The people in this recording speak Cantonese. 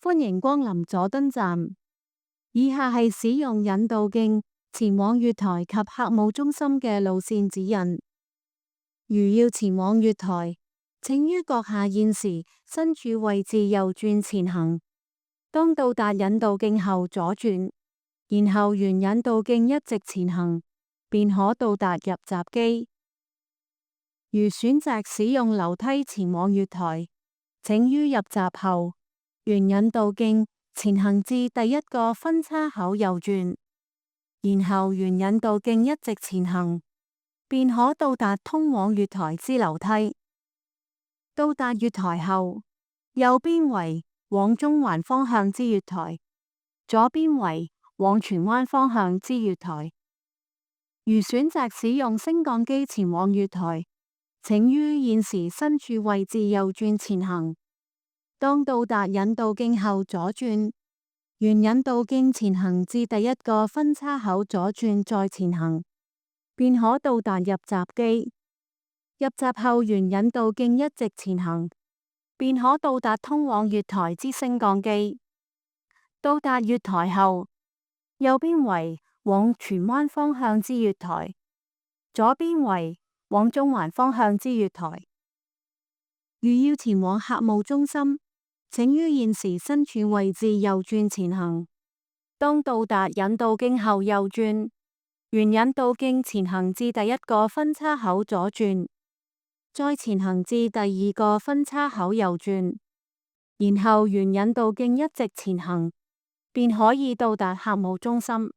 歡迎光臨佐敦站。以下係使用引導徑前往月台及客務中心嘅路線指引。如要前往月台，請於閣下現時身處位置右轉前行。當到達引導徑後左轉，然後沿引導徑一直前行，便可到達入閘機。如選擇使用樓梯前往月台，請於入閘後沿引導徑前行至第一個分叉口右轉，然後沿引導徑一直前行，便可到達通往月台之樓梯。到達月台後，右邊為往中環方向之月台，左邊為往荃灣方向之月台。如選擇使用升降機前往月台，請於現時身處位置右轉前行。當到達引導徑後左轉，沿引導徑前行至第一個分叉口左轉再前行，便可到達入閘機。入閘後沿引導徑一直前行，便可到達通往月台之升降機。到達月台後，右邊為往荃灣方向之月台，左邊為往中環方向之月台。如要前往客務中心，請於現時身處位置右轉前行。當到達引導徑後右轉，沿引導徑前行至第一個分叉口左轉，再前行至第二個分叉口右轉，然後沿引導徑一直前行，便可以到達客務中心。